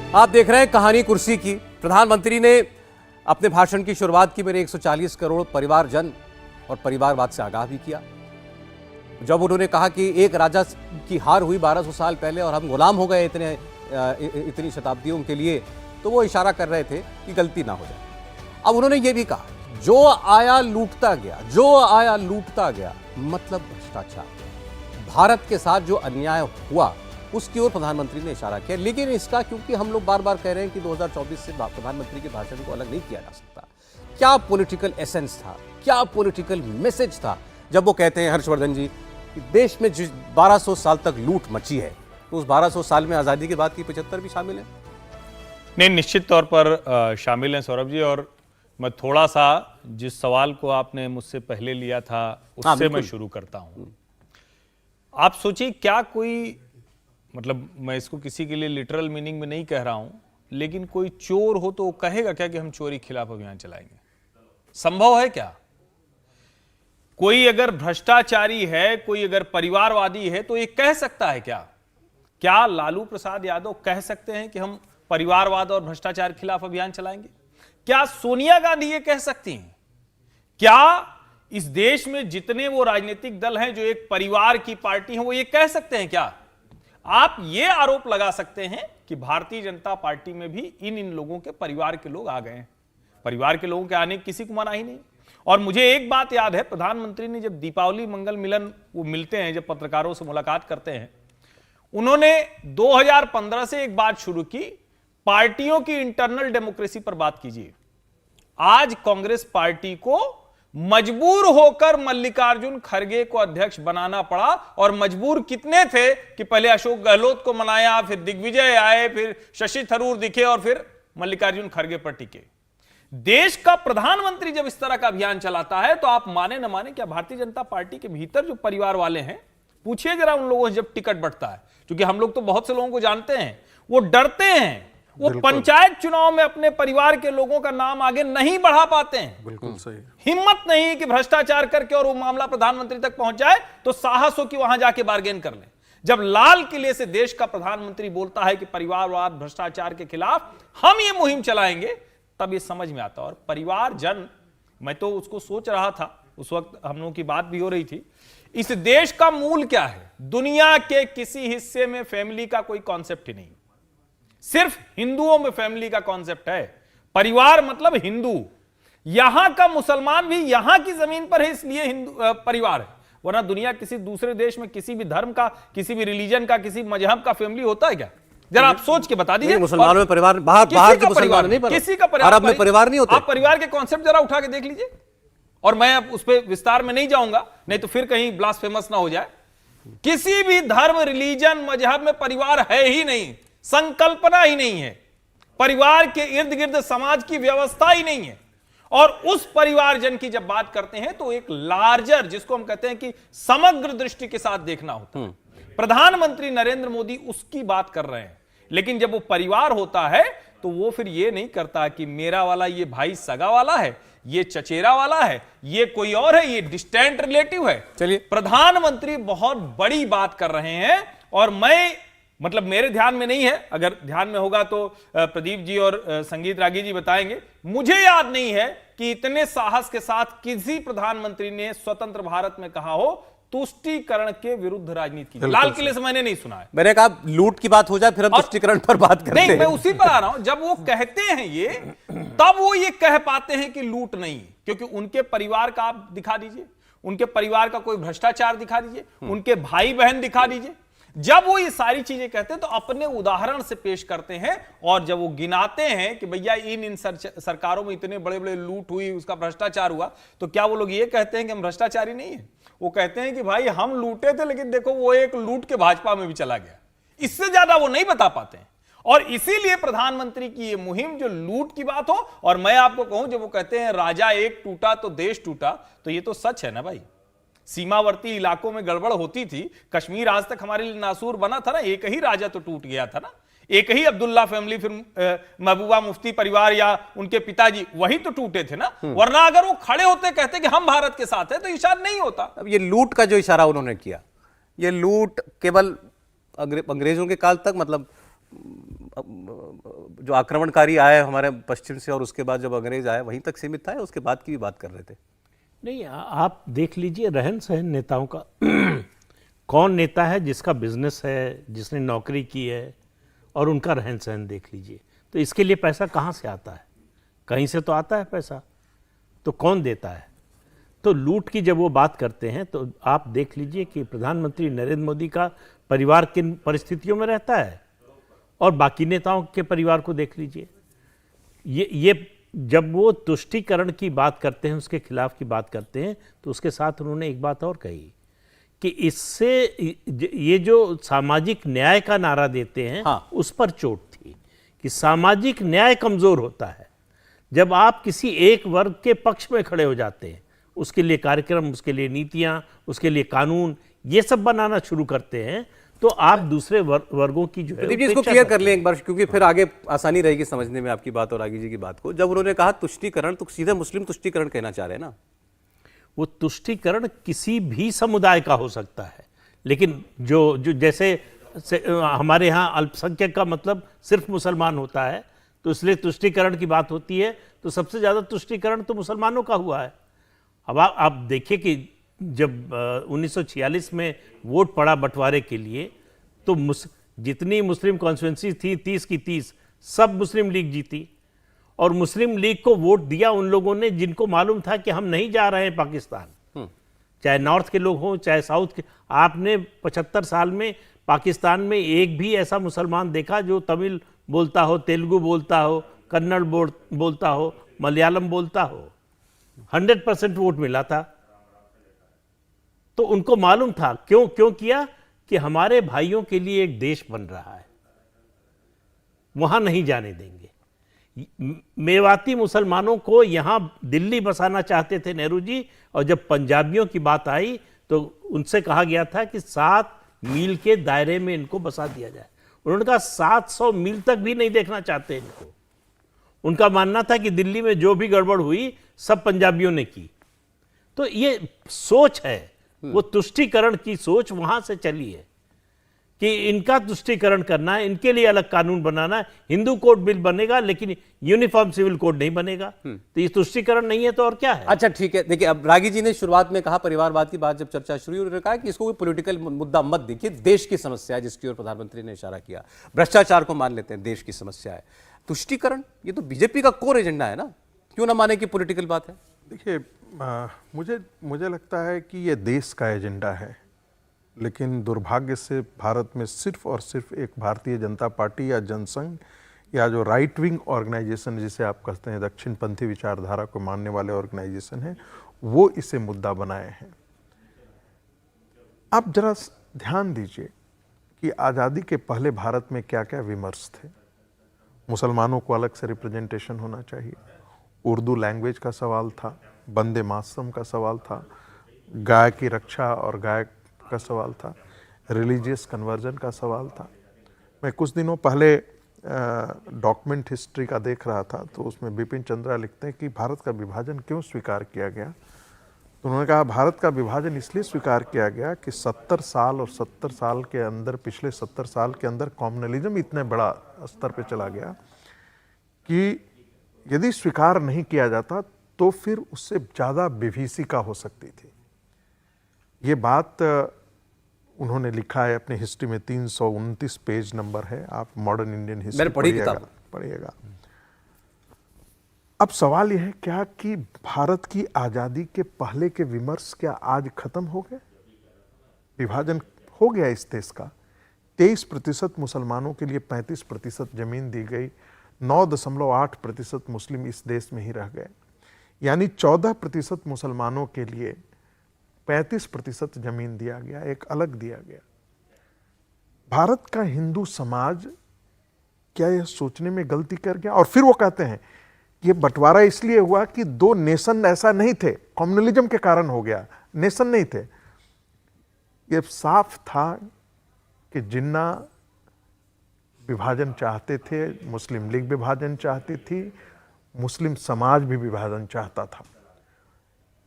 आप देख रहे हैं कहानी कुर्सी की। प्रधानमंत्री ने अपने भाषण की शुरुआत की मेरे 140 करोड़ परिवारजन और परिवारवाद से आगाह भी किया। जब उन्होंने कहा कि एक राजा की हार हुई 1200 साल पहले और हम गुलाम हो गए इतनी शताब्दियों के लिए, तो वो इशारा कर रहे थे कि गलती ना हो जाए। अब उन्होंने ये भी कहा, जो आया लूटता गया, जो आया लूटता गया, मतलब भ्रष्टाचार। भारत के साथ जो अन्याय हुआ उसकी ओर प्रधानमंत्री ने इशारा किया। लेकिन इसका, क्योंकि हम लोग बार बार कह रहे हैं कि 2024 से प्रधानमंत्री के भाषण को अलग नहीं किया जा सकता, क्या पॉलिटिकल एसेंस था, क्या पॉलिटिकल मैसेज था जब वो कहते हैं, हर्षवर्धन जी, कि देश में जिस 1200 साल तक लूट मची है, तो उस 1200 साल में आज़ादी के बाद की 75 भी शामिल है? नहीं, निश्चित तौर पर शामिल हैं सौरभ जी। और मैं थोड़ा सा जिस सवाल को आपने मुझसे पहले लिया था उससे मैं शुरू करता हूं। आप सोचिए, क्या कोई, मतलब मैं इसको किसी के लिए लिटरल मीनिंग में नहीं कह रहा हूं, लेकिन कोई चोर हो तो वो कहेगा क्या कि हम चोरी खिलाफ अभियान चलाएंगे? संभव है क्या? कोई अगर भ्रष्टाचारी है, कोई अगर परिवारवादी है, तो ये कह सकता है क्या? क्या लालू प्रसाद यादव कह सकते हैं कि हम परिवारवाद और भ्रष्टाचार के खिलाफ अभियान चलाएंगे? क्या सोनिया गांधी ये कह सकती हैं? क्या इस देश में जितने वो राजनीतिक दल हैं जो एक परिवार की पार्टी हैं, वो ये कह सकते हैं क्या? आप ये आरोप लगा सकते हैं कि भारतीय जनता पार्टी में भी इन लोगों के परिवार के लोग आ गए हैं। परिवार के लोगों के आने की किसी को मनाही नहीं। और मुझे एक बात याद है, प्रधानमंत्री ने जब दीपावली मंगल मिलन वो मिलते हैं, जब पत्रकारों से मुलाकात करते हैं, उन्होंने 2015 से एक बात शुरू की, पार्टियों की इंटरनल डेमोक्रेसी पर बात कीजिए। आज कांग्रेस पार्टी को मजबूर होकर मल्लिकार्जुन खड़गे को अध्यक्ष बनाना पड़ा। और मजबूर कितने थे कि पहले अशोक गहलोत को मनाया, फिर दिग्विजय आए, फिर शशि थरूर दिखे और फिर मल्लिकार्जुन खड़गे पर टिके। देश का प्रधानमंत्री जब इस तरह का अभियान चलाता है तो आप माने न माने, क्या भारतीय जनता पार्टी के भीतर जो परिवार वाले हैं, पूछिए जरा उन लोगों से जब टिकट बढ़ता है, क्योंकि हम लोग तो बहुत से लोगों को जानते हैं, वो डरते हैं, वो पंचायत चुनाव में अपने परिवार के लोगों का नाम आगे नहीं बढ़ा पाते हैं। बिल्कुल सही। हिम्मत नहीं कि भ्रष्टाचार करके और वो मामला प्रधानमंत्री तक पहुंच जाए तो साहस हो कि वहां जाके बार्गेन कर लें। जब लाल किले से देश का प्रधानमंत्री बोलता है कि परिवारवाद भ्रष्टाचार के खिलाफ हम ये मुहिम चलाएंगे, तब ये समझ में आता। और परिवारजन, मैं तो उसको सोच रहा था, उस वक्त हम लोगों की बात भी हो रही थी, इस देश का मूल क्या है? दुनिया के किसी हिस्से में फैमिली का कोई कॉन्सेप्ट ही नहीं, सिर्फ हिंदुओं में फैमिली का कॉन्सेप्ट है। परिवार मतलब हिंदू। यहां का मुसलमान भी यहां की जमीन पर है, इसलिए हिंदू परिवार है। वरना दुनिया किसी दूसरे देश में किसी भी धर्म का, किसी भी रिलीजन का, किसी मजहब का फैमिली होता है क्या? जरा आप सोच के बता दीजिए। मुसलमानों में परिवार, बाहर के मुसलमान नहीं, किसी का परिवार, अरब में परिवार नहीं होता। आप परिवार के कॉन्सेप्ट जरा उठा के देख लीजिए। और मैं अब उस पर विस्तार में नहीं जाऊंगा, नहीं तो फिर कहीं ब्लास्फेमस ना हो जाए। किसी भी धर्म, रिलीजन, मजहब में परिवार है ही नहीं, संकल्पना ही नहीं है। परिवार के इर्द गिर्द समाज की व्यवस्था ही नहीं है। और उस परिवारजन की जब बात करते हैं तो एक लार्जर, जिसको हम कहते हैं कि समग्र दृष्टि के साथ देखना होता है। प्रधानमंत्री नरेंद्र मोदी उसकी बात कर रहे हैं। लेकिन जब वो परिवार होता है तो वो फिर ये नहीं करता कि मेरा वाला ये भाई सगा वाला है, ये चचेरा वाला है, ये कोई और है, ये डिस्टेंट रिलेटिव है। चलिए, प्रधानमंत्री बहुत बड़ी बात कर रहे हैं। और मैं, मतलब मेरे ध्यान में नहीं है, अगर ध्यान में होगा तो प्रदीप जी और संगीत रागी जी बताएंगे। मुझे याद नहीं है कि इतने साहस के साथ किसी प्रधानमंत्री ने स्वतंत्र भारत में कहा हो तुष्टीकरण के विरुद्ध राजनीति की। लाल किले से मैंने नहीं सुना है। मैंने कहा लूट की बात हो जाए फिर हम तुष्टीकरण पर बात करते हैं। नहीं, मैं उसी पर आ रहा हूं। जब वो कहते हैं ये, तब वो ये कह पाते हैं कि लूट नहीं, क्योंकि उनके परिवार का आप दिखा दीजिए, उनके परिवार का कोई भ्रष्टाचार दिखा दीजिए, उनके भाई बहन दिखा दीजिए। जब वो ये सारी चीजें कहते हैं तो अपने उदाहरण से पेश करते हैं। और जब वो गिनाते हैं कि भैया इन सरकारों में इतने बड़े बड़े लूट हुई, उसका भ्रष्टाचार हुआ, तो क्या वो लोग ये कहते हैं कि हम भ्रष्टाचारी नहीं है? वो कहते हैं कि भाई हम लूटे थे, लेकिन देखो वो एक लूट के भाजपा में भी चला गया। इससे ज्यादा वो नहीं बता पाते हैं। और इसीलिए प्रधानमंत्री की ये मुहिम जो लूट की बात हो, और मैं आपको कहूं, जब वो कहते हैं राजा एक टूटा तो देश टूटा, तो ये तो सच है ना भाई। सीमावर्ती इलाकों में गड़बड़ होती थी, कश्मीर आज तक हमारे लिए नासूर बना था ना, एक ही राजा तो टूट गया था ना, एक ही अब्दुल्ला फैमिली, फिर महबूबा मुफ्ती परिवार या उनके पिताजी, वही तो टूटे थे ना। वरना अगर वो खड़े होते, कहते कि हम भारत के साथ हैं, तो इशारा नहीं होता। अब ये लूट का जो इशारा उन्होंने किया, ये लूट केवल अंग्रेजों के काल तक, मतलब जो आक्रमणकारी आए हमारे पश्चिम से और उसके बाद जब अंग्रेज आए वहीं तक सीमित था या उसके बाद की भी बात कर रहे थे? नहीं, आप देख लीजिए रहन सहन नेताओं का। कौन नेता है जिसका बिजनेस है, जिसने नौकरी की है, और उनका रहन सहन देख लीजिए। तो इसके लिए पैसा कहाँ से आता है? कहीं से तो आता है पैसा, तो कौन देता है? तो लूट की जब वो बात करते हैं तो आप देख लीजिए कि प्रधानमंत्री नरेंद्र मोदी का परिवार किन परिस्थितियों में रहता है और बाकी नेताओं के परिवार को देख लीजिए। ये जब वो तुष्टीकरण की बात करते हैं, उसके खिलाफ की बात करते हैं, तो उसके साथ उन्होंने एक बात और कही कि इससे ये जो सामाजिक न्याय का नारा देते हैं, हाँ। उस पर चोट थी कि सामाजिक न्याय कमजोर होता है जब आप किसी एक वर्ग के पक्ष में खड़े हो जाते हैं, उसके लिए कार्यक्रम, उसके लिए नीतियां, उसके लिए कानून, ये सब बनाना शुरू करते हैं, तो आप दूसरे वर्गों की जो है प्रदीप जी इसको क्लियर कर लें एक बार, क्योंकि फिर आगे आसानी रहेगी समझने में आपकी बात और आगे जी की बात को। जब उन्होंने कहा तुष्टीकरण, तो सीधे मुस्लिम तुष्टीकरण कहना चाह रहे हैं ना? वो तुष्टीकरण किसी भी समुदाय का हो सकता है, लेकिन जो जैसे हमारे यहाँ अल्पसंख्यक का मतलब सिर्फ मुसलमान होता है, तो इसलिए तुष्टीकरण की बात होती है, तो सबसे ज़्यादा तुष्टीकरण तो मुसलमानों का हुआ है। अब आप देखिए कि जब 1946 में वोट पड़ा बंटवारे के लिए, तो जितनी मुस्लिम कॉन्स्टिट्यूंसी थी 30 की 30 सब मुस्लिम लीग जीती, और मुस्लिम लीग को वोट दिया उन लोगों ने जिनको मालूम था कि हम नहीं जा रहे हैं पाकिस्तान, चाहे नॉर्थ के लोग हों चाहे साउथ के। आपने 75 साल में पाकिस्तान में एक भी ऐसा मुसलमान देखा जो तमिल बोलता हो, तेलुगु बोलता हो, कन्नड़ बोलता हो, मलयालम बोलता हो? 100% वोट मिला था। तो उनको मालूम था, क्यों किया कि हमारे भाइयों के लिए एक देश बन रहा है, वहां नहीं जाने देंगे। मेवाती मुसलमानों को यहां दिल्ली बसाना चाहते थे नेहरू जी, और जब पंजाबियों की बात आई तो उनसे कहा गया था कि 7 मील के दायरे में इनको बसा दिया जाए। उन्होंने कहा 700 मील तक भी नहीं देखना चाहते इनको। उनका मानना था कि दिल्ली में जो भी गड़बड़ हुई सब पंजाबियों ने की। तो ये सोच है, वो तुष्टीकरण की सोच वहां से चली है कि इनका तुष्टीकरण करना है, इनके लिए अलग कानून बनाना है। हिंदू कोड बिल बनेगा लेकिन यूनिफॉर्म सिविल कोड नहीं बनेगा। तो ये तुष्टीकरण नहीं है तो और क्या है? अच्छा ठीक है, देखिए अब रागी जी ने शुरुआत में कहा, परिवारवाद की बात जब चर्चा शुरू हुई, उन्होंने कहा कि इसको कोई पॉलिटिकल मुद्दा मत देखिए, देश की समस्या है जिसकी ओर प्रधानमंत्री ने इशारा किया। भ्रष्टाचार को मान लेते हैं, देश की समस्या है। तुष्टीकरण ये तो बीजेपी का कोर एजेंडा है ना, क्यों ना माने कि पॉलिटिकल बात है? देखिए, मुझे लगता है कि ये देश का एजेंडा है, लेकिन दुर्भाग्य से भारत में सिर्फ और सिर्फ एक भारतीय जनता पार्टी या जनसंघ या जो राइट विंग ऑर्गेनाइजेशन जिसे आप कहते हैं, दक्षिणपंथी विचारधारा को मानने वाले ऑर्गेनाइजेशन हैं, वो इसे मुद्दा बनाए हैं। आप जरा ध्यान दीजिए कि आज़ादी के पहले भारत में क्या क्या विमर्श थे। मुसलमानों को अलग से रिप्रेजेंटेशन होना चाहिए, उर्दू लैंग्वेज का सवाल था, वंदे मातरम का सवाल था, गाय की रक्षा और गाय का सवाल था, रिलीजियस कन्वर्जन का सवाल था। मैं कुछ दिनों पहले डॉक्यूमेंट हिस्ट्री का देख रहा था, तो उसमें बिपिन चंद्रा लिखते हैं कि भारत का विभाजन क्यों स्वीकार किया गया। तो उन्होंने कहा भारत का विभाजन इसलिए स्वीकार किया गया कि 70 साल और 70 साल के अंदर, पिछले 70 साल के अंदर कॉम्युनलिज्म इतने बड़ा स्तर पे चला गया कि यदि स्वीकार नहीं किया जाता तो फिर उससे ज़्यादा विभीषिका हो सकती थी। ये बात उन्होंने लिखा है अपने हिस्ट्री में, 329 पेज नंबर है, आप मॉडर्न इंडियन हिस्ट्री पढ़िएगा। अब सवाल यह है क्या कि भारत की आज़ादी के पहले के विमर्श क्या आज खत्म हो गए? विभाजन हो गया इस देश का, 23% मुसलमानों के लिए 35% जमीन दी गई, 9.8% मुस्लिम इस देश में ही रह गए, यानी 14% मुसलमानों के लिए 35% जमीन दिया गया, एक अलग दिया गया। भारत का हिंदू समाज क्या यह सोचने में गलती कर गया? और फिर वो कहते हैं ये बंटवारा इसलिए हुआ कि 2 नेशन ऐसा नहीं थे, कम्युनलिज्म के कारण हो गया, नेशन नहीं थे। ये साफ था कि जिन्ना विभाजन चाहते थे, मुस्लिम लीग विभाजन चाहती थी, मुस्लिम समाज भी विभाजन चाहता था।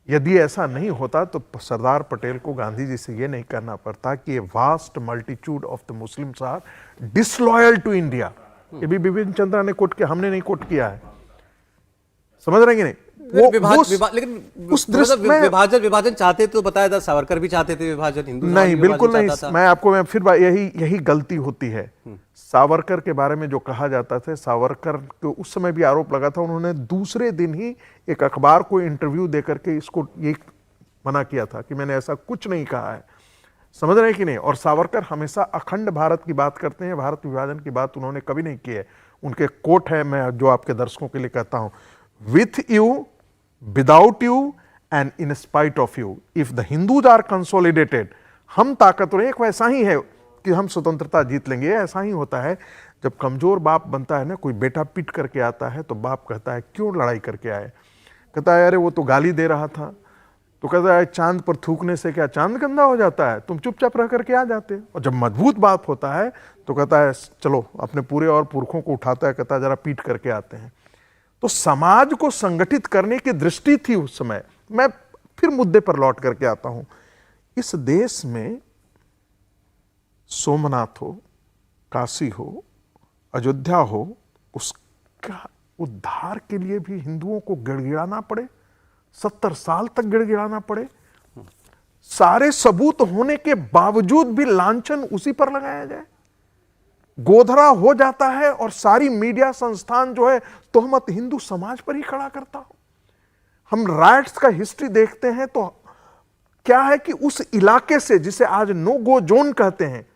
यदि ऐसा नहीं होता तो सरदार पटेल को गांधी जी से ये नहीं कहना पड़ता कि ये vast multitude of the Muslims are disloyal to India, ये भी बिपिन चंद्रा ने कोट किया, हमने नहीं कोट किया है। समझ रहे हैं कि नहीं? वो लेकिन उस दृष्टि में विभाजन चाहते तो बताया था, सावरकर भी चाहते थे विभाजन, हिंदू नहीं, बिल्कुल नहीं। मैं फिर यही गलती होती है। सावरकर के बारे में जो कहा जाता था, सावरकर को उस समय भी आरोप लगा था, उन्होंने दूसरे दिन ही एक अखबार को इंटरव्यू देकर के इसको ये मना किया था कि मैंने ऐसा कुछ नहीं कहा है। समझ रहे हैं कि नहीं? और सावरकर हमेशा अखंड भारत की बात करते हैं, भारत विभाजन की बात उन्होंने कभी नहीं की है। उनके कोट है, मैं जो आपके दर्शकों के लिए कहता हूं, with you, without you and in spite of you, if the Hindus are consolidated, हम ताकतवर। एक वैसा ही है कि हम स्वतंत्रता जीत लेंगे, ऐसा ही होता है। जब कमजोर बाप बनता है ना, कोई बेटा पीट करके आता है तो बाप कहता है क्यों लड़ाई करके आए? कहता है अरे वो तो गाली दे रहा था। तो कहता है चांद पर थूकने से क्या चांद गंदा हो जाता है? तुम चुपचाप रह करके आ जाते। और जब मजबूत बाप होता है तो कहता है चलो, अपने पूरे और पुरखों को उठाता है, कहता है जरा पीट करके आते हैं। तो समाज को संगठित करने की दृष्टि थी उस समय। मैं फिर मुद्दे पर लौट करके आता हूं। इस देश में सोमनाथ हो, काशी हो, अयोध्या हो, उसका उद्धार के लिए भी हिंदुओं को गिड़गिड़ाना पड़े, 70 साल तक गिड़गिड़ाना पड़े, सारे सबूत होने के बावजूद भी लांछन उसी पर लगाया जाए, गोधरा हो जाता है और सारी मीडिया संस्थान जो है तोहमत हिंदू समाज पर ही खड़ा करता हो। हम राइट्स का हिस्ट्री देखते हैं तो क्या है कि उस इलाके से, जिसे आज नो गो जोन कहते हैं,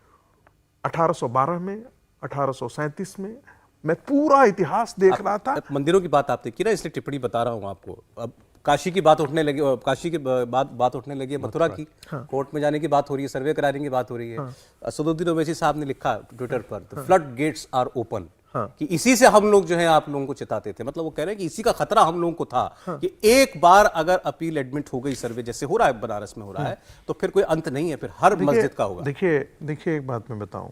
1812 में, 1837 में, मैं पूरा इतिहास देख रहा था। मंदिरों की बात आपने की ना, इसलिए टिप्पणी बता रहा हूं आपको। अब काशी की बात उठने लगी, काशी की बात उठने लगी है, मथुरा की। कोर्ट में जाने की बात हो रही है, सर्वे कराने की बात हो रही है। असदुद्दीन ओवैसी साहब ने लिखा ट्विटर पर, the flood gates are open, कि इसी से हम लोग जो है आप लोगों को चिताते थे। मतलब वो कह रहे हैं कि इसी का खतरा हम लोगों को था कि एक बार अगर अपील एडमिट हो गई, सर्वे जैसे हो रहा है बनारस में हो रहा है, तो फिर कोई अंत नहीं है, फिर हर मस्जिद का होगा। देखिए एक बात मैं बताऊं,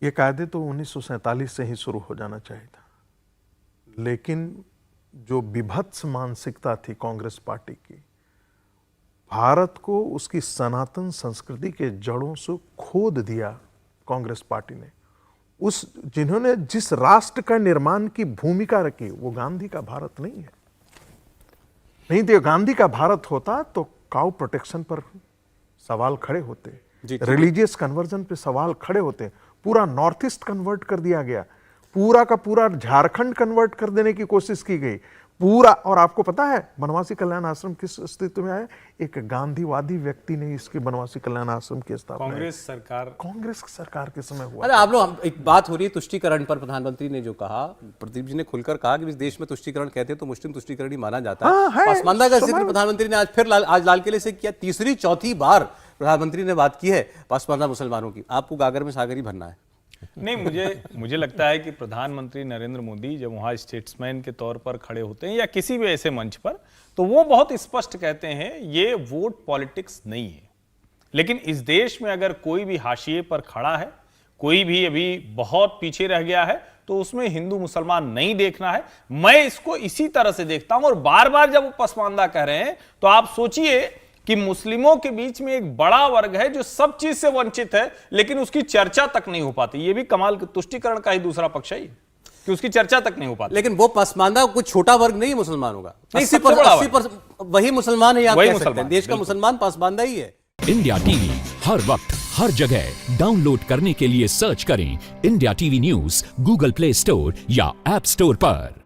ये कायदे तो 1947 से ही शुरू हो जाना चाहिए था, लेकिन जो विभत्स मानसिकता थी कांग्रेस पार्टी की, भारत को उसकी सनातन संस्कृति के जड़ों से खोद दिया कांग्रेस पार्टी ने। जिन्होंने जिस राष्ट्र का निर्माण की भूमिका रखी, वो गांधी का भारत नहीं है। नहीं तो गांधी का भारत होता तो काउ प्रोटेक्शन पर सवाल खड़े होते, रिलीजियस कन्वर्जन पे सवाल खड़े होते, पूरा नॉर्थ ईस्ट कन्वर्ट कर दिया गया, पूरा का पूरा झारखंड कन्वर्ट कर देने की कोशिश की गई पूरा। और आपको पता है बनवासी कल्याण आश्रम किस अस्तित्व में आया? एक गांधीवादी व्यक्ति ने इसके बनवासी कल्याण आश्रम की स्थापना कांग्रेस सरकार के समय हुआ। अरे आप लोग, एक बात हो रही है तुष्टीकरण पर, प्रधानमंत्री ने जो कहा, प्रदीप जी ने खुलकर कहा कि इस देश में तुष्टीकरण कहते हैं तो मुस्लिम तुष्टीकरण ही माना जाता है। पासमानदा का जिक्र प्रधानमंत्री ने आज लाल किले से किया। तीसरी चौथी बार प्रधानमंत्री ने बात की है पासमानदा मुसलमानों की। आपको गागर में सागर ही भरना है। नहीं, मुझे लगता है कि प्रधानमंत्री नरेंद्र मोदी जब वहां स्टेट्समैन के तौर पर खड़े होते हैं या किसी भी ऐसे मंच पर, तो वो बहुत स्पष्ट कहते हैं ये वोट पॉलिटिक्स नहीं है। लेकिन इस देश में अगर कोई भी हाशिए पर खड़ा है, कोई भी अभी बहुत पीछे रह गया है, तो उसमें हिंदू मुसलमान नहीं देखना है। मैं इसको इसी तरह से देखता हूं। और बार बार जब वो पसमानदा कह रहे हैं, तो आप सोचिए कि मुस्लिमों के बीच में एक बड़ा वर्ग है जो सब चीज से वंचित है, लेकिन उसकी चर्चा तक नहीं हो पाती। ये भी कमाल, तुष्टीकरण का ही दूसरा पक्ष है कि उसकी चर्चा तक नहीं हो पाती। लेकिन वो पसमानदा कोई छोटा वर्ग नहीं है मुसलमानों का, 80% वही मुसलमान है, वही मुसलमान, देश का मुसलमान पसमानदा ही है। इंडिया टीवी हर वक्त हर जगह डाउनलोड करने के लिए सर्च करें India TV news Google play store या ऐप स्टोर पर।